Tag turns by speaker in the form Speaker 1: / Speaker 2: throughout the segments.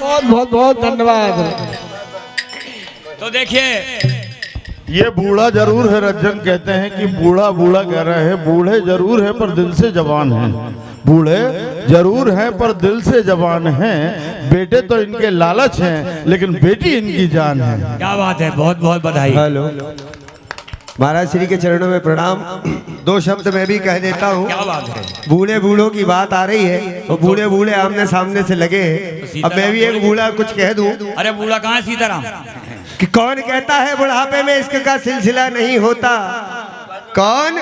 Speaker 1: बहुत बहुत बहुत धन्यवाद।
Speaker 2: तो देखिए
Speaker 3: ये बूढ़ा जरूर है, रज्जन कहते हैं कि बूढ़ा बूढ़ा कह रहे हैं, बूढ़े जरूर है पर दिल से जवान हैं। बूढ़े जरूर हैं पर दिल से जवान हैं। बेटे तो इनके लालच हैं लेकिन बेटी इनकी जान है।
Speaker 2: क्या बात है, बहुत बहुत बधाई।
Speaker 4: हेलो, महाराज श्री के चरणों में प्रणाम। दो शब्द मैं भी कह देता हूँ।
Speaker 2: क्या बात है,
Speaker 4: बूढ़े बूढ़ों की बात आ रही है तो बूढ़े बूढ़े आमने सामने से लगे हैं। अब मैं भी एक बूढ़ा कुछ कह दूं।
Speaker 2: अरे बूढ़ा कहाँ है सीताराम?
Speaker 4: कि कौन कहता है बुढ़ापे में इश्क का सिलसिला नहीं होता? कौन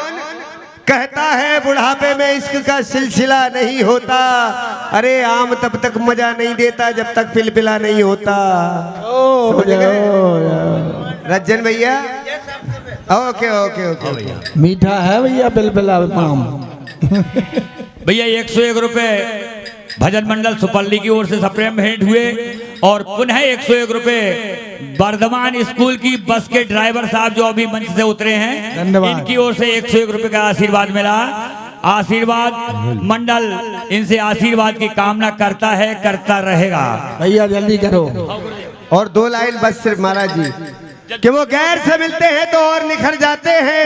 Speaker 4: कहता है बुढ़ापे में इश्क का सिलसिला नहीं होता? अरे आम तब तक मजा नहीं देता जब तक पिलपिला नहीं होता। रज्जन भैया, ओके ओके ओके।
Speaker 1: मीठा है भैया बिलबिला आम।
Speaker 2: भैया 101 रुपए भजन मंडल सुपल्ली की ओर से सप्रेम भेंट हुए और पुनः 101 रुपए वर्धमान स्कूल की बस के ड्राइवर साहब जो अभी मंच से उतरे हैं,
Speaker 1: धन्यवाद।
Speaker 2: इनकी ओर से 101 रुपए का आशीर्वाद मिला। आशीर्वाद मंडल इनसे आशीर्वाद की कामना करता है, करता रहेगा।
Speaker 1: भैया जल्दी करो।
Speaker 4: और दो लाइन बस सिर्फ महाराज जी कि वो गैर से मिलते हैं तो और निखर जाते हैं।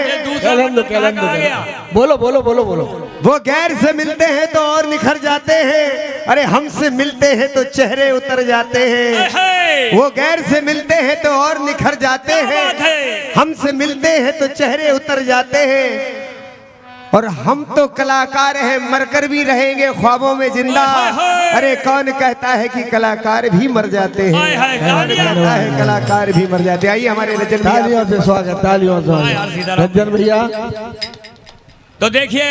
Speaker 1: बोलो बोलो बोलो बोलो।
Speaker 4: वो गैर से मिलते हैं तो और निखर जाते हैं। अरे हमसे मिलते हैं तो चेहरे उतर जाते हैं। वो गैर से मिलते हैं तो और निखर जाते हैं। हमसे मिलते हैं तो चेहरे उतर जाते हैं। और हम तो कलाकार हैं, मरकर भी रहेंगे ख्वाबों में जिंदा। अरे कौन कहता है कि कलाकार भी मर जाते हैं? कौन कहता है कलाकार भी मर जाते हैं? आइए हमारे रजन भैया,
Speaker 1: तालियों से स्वागत, तालियों से रज्जन भैया।
Speaker 2: तो देखिए,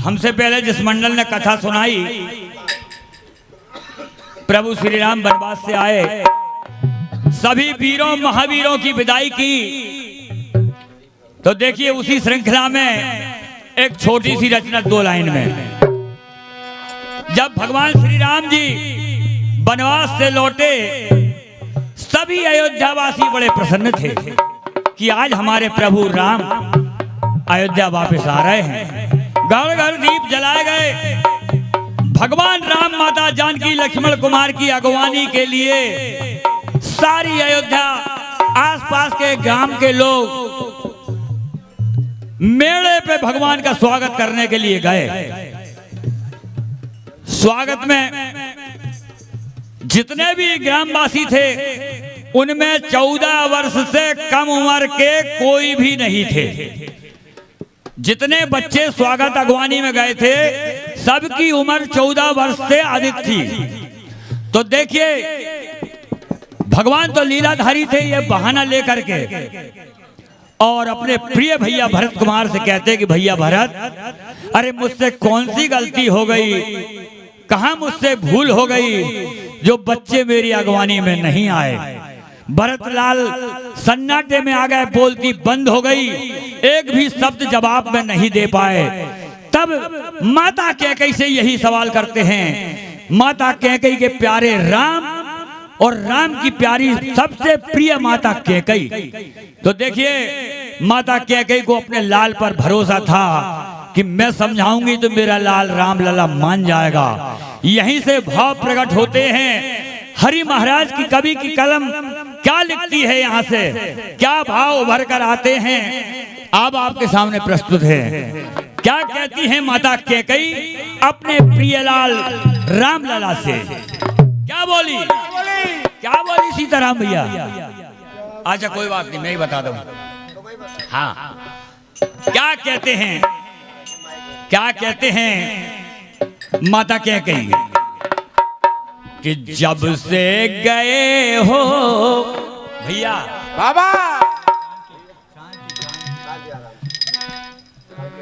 Speaker 2: हमसे पहले जिस मंडल ने कथा सुनाई, प्रभु श्री राम वनवास से आए, सभी वीरों महावीरों की विदाई की। तो देखिए उसी श्रृंखला में एक छोटी सी रचना 2 लाइन में। जब भगवान श्री राम जी वनवास से लौटे, सभी अयोध्यावासी बड़े प्रसन्न थे कि आज हमारे प्रभु राम अयोध्या वापस आ रहे हैं। घर घर दीप जलाए गए। भगवान राम, माता जानकी, लक्ष्मण कुमार की अगवानी के लिए सारी अयोध्या, आसपास के ग्राम के लोग मेले पे भगवान का स्वागत करने के लिए गए। स्वागत में जितने भी ग्रामवासी थे उनमें 14 वर्ष से कम उम्र के कोई भी नहीं थे। जितने बच्चे स्वागत अगवानी में गए थे सबकी उम्र 14 वर्ष से अधिक थी। तो देखिए भगवान तो लीलाधारी थे, ये बहाना लेकर के और अपने प्रिय भैया भरत कुमार से कहते कि भैया भरत, अरे मुझसे कौन सी गलती हो गई, कहां मुझसे भूल हो गई जो बच्चे मेरी अगवानी में नहीं आए। भरतलाल सन्नाटे में आ गए, बोलती बंद हो गई, एक भी शब्द जवाब में नहीं दे पाए। तब माता कैकेयी से यही सवाल करते हैं। माता कैकेयी के प्यारे राम और राम की प्यारी सबसे प्रिय माता कैकेयी। तो देखिए माता कैकेयी को अपने लाल पर भरोसा था कि मैं समझाऊंगी तो मेरा लाल राम लला मान जाएगा। यहीं से भाव प्रकट होते हैं। हरि महाराज की कवि की कलम क्या लिखती है, यहाँ से क्या भाव उभर कर आते हैं, अब आपके सामने प्रस्तुत है। क्या कहती है माता कैकेयी अपने प्रियलाल राम लला से? क्या बोली, क्या बोली सीताराम भैया? अच्छा कोई बात नहीं, मैं ही बता दूं। हाँ, क्या कहते हैं, क्या कहते हैं माता कैकेयी कि जब से गए हो भैया
Speaker 1: बाबा,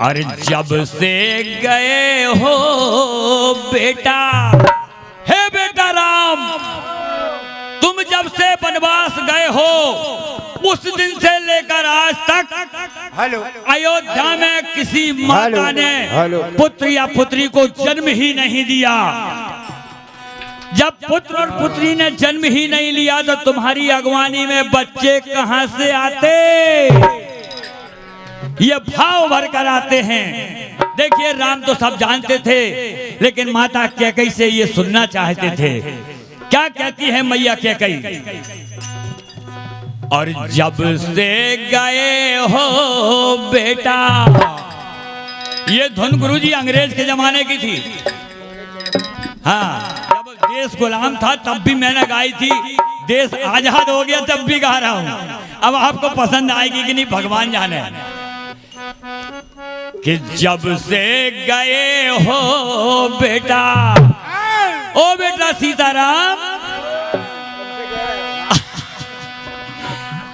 Speaker 2: अरे जब से गए हो बेटा, हे बेटा राम, तुम जब से वनवास गए हो उस दिन से लेकर आज तक अयोध्या में किसी माता ने पुत्र या पुत्री को जन्म ही नहीं दिया। जब पुत्र और पुत्री ने जन्म ही नहीं लिया तो तुम्हारी अगवानी में बच्चे कहां से आते? ये भाव भर कर आते हैं। देखिए राम तो सब जानते थे, लेकिन माता कैकई से ये सुनना चाहते थे। क्या कहती है मैया कैकई? और जब से गए हो बेटा, ये धुन गुरुजी अंग्रेज के जमाने की थी। हाँ, जब देश गुलाम था तब भी मैंने गाई थी, देश आजाद हो गया तब भी गा रहा हूं। अब आपको पसंद आएगी कि नहीं भगवान जाने। कि जब से गए हो बेटा, ओ बेटा सीताराम,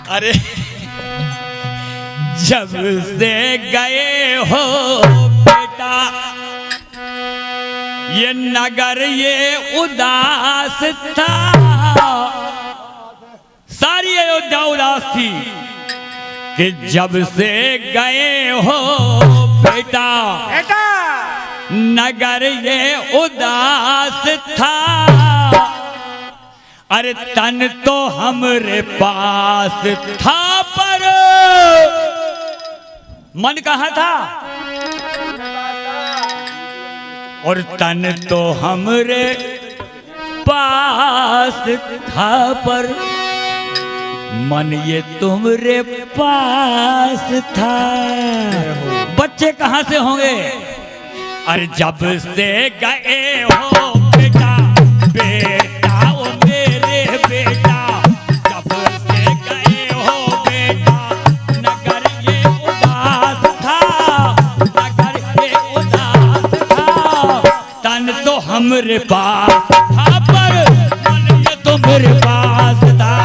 Speaker 2: अरे जब से गए हो बेटा, ये नगर ये उदास था, सारी अयोध्या उदास थी। कि जब से गए हो बेटा, नगर ये उदास था, अरे तन तो हमरे पास था, पर मन कहाँ था? और तन तो हमरे पास था, पर मन ये तुमरे पास था। बच्चे कहाँ से होंगे? अरे जब से गए हो बेटा, बेटा ओ मेरे बेटा, जब से गए हो बेटा, नगर ये उदास था, नगर ये उदास था, तन तो हमरे पास था, पर मन ये तुमरे पास था।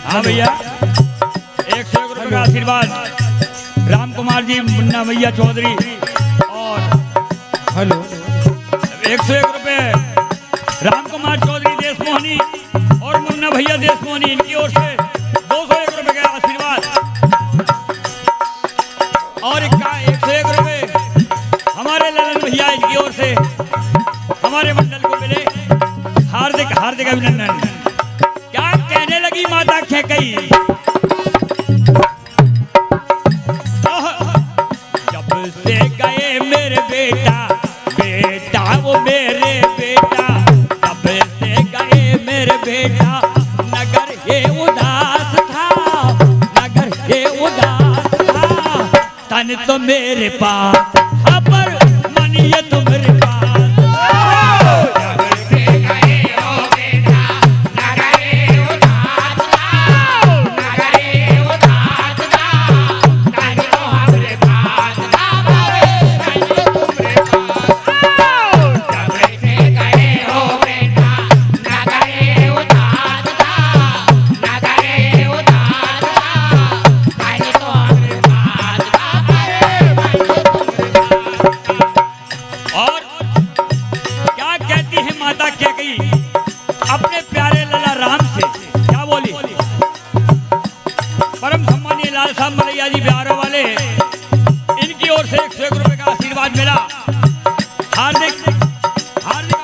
Speaker 2: हाँ भैया, 101 रुपए का आशीर्वाद राम कुमार जी, मुन्ना भैया चौधरी, और हेलो 101 रुपए राम कुमार चौधरी देशमोहनी और मुन्ना भैया देशमोहनी, इनकी ओर से 201 रुपए का आशीर्वाद, और 101 रुपए हमारे ललन भैया, इनकी ओर से हमारे मंडल को मिले। हार्दिक हार्दिक अभिनंदन। क्या कहने लगी माता कैकई? जब से गए मेरे बेटा, बेटा वो मेरे बेटा, जब से गए मेरे बेटा, नगर ये उदास था, नगर ये उदास था, तन तो मेरे पास, पर मन ये तुम्हारे पास। अपने प्यारे लला राम से क्या बोली? परम सम्मानीय लाल साहब मलैया जी बिहारों वाले, इनकी ओर से 101 रुपए का आशीर्वाद मिला। हार्दिक हार्दिक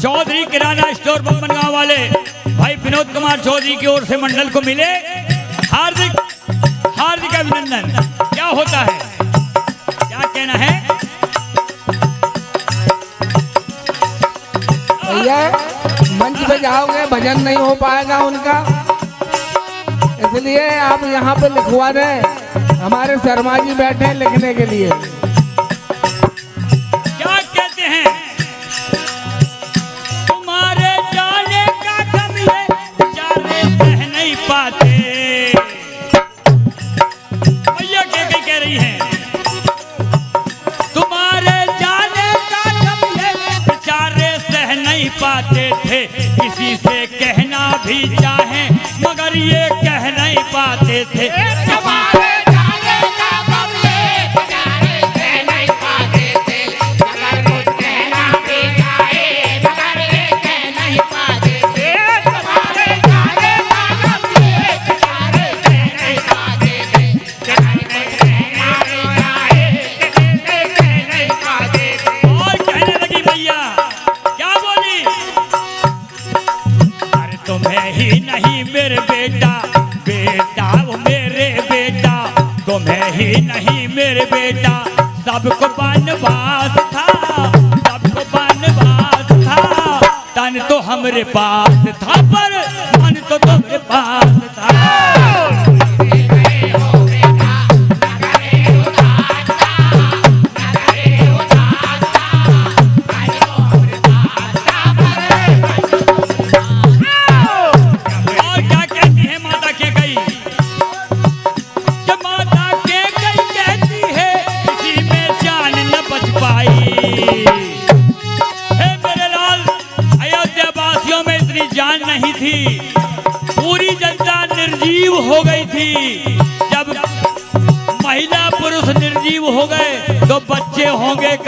Speaker 2: चौधरी किराना स्टोर बम्बनगांव वाले भाई विनोद कुमार चौधरी की ओर से मंडल को मिले। हार्दिक हार्दिक अभिनंदन। क्या होता है, क्या कहना है?
Speaker 1: भैया मंच पे जाओगे भजन नहीं हो पाएगा उनका, इसलिए आप यहाँ पे लिखवा दें। हमारे शर्मा जी बैठे हैं लिखने के लिए।
Speaker 2: क्या कहते हैं? तुम्हारे जाने का गम ये बेचारे सह नहीं पाते। भैया कह रही है, तुम्हारे जाने का गम ये बेचारे सह नहीं पाते थे। किसी से कहना भी चाहे मगर ये कह नहीं पाते थे। तुम्हें ही नहीं मेरे बेटा, बेटा वो मेरे बेटा, तुम्हें ही नहीं मेरे बेटा, सबको बनवास था, सबको बनवास था। तन तो हमरे पास था पर मन तो तुम्हारे पास था। जान नहीं थी, पूरी जनता निर्जीव हो गई थी। जब महिला पुरुष निर्जीव हो गए तो बच्चे होंगे कहाँ?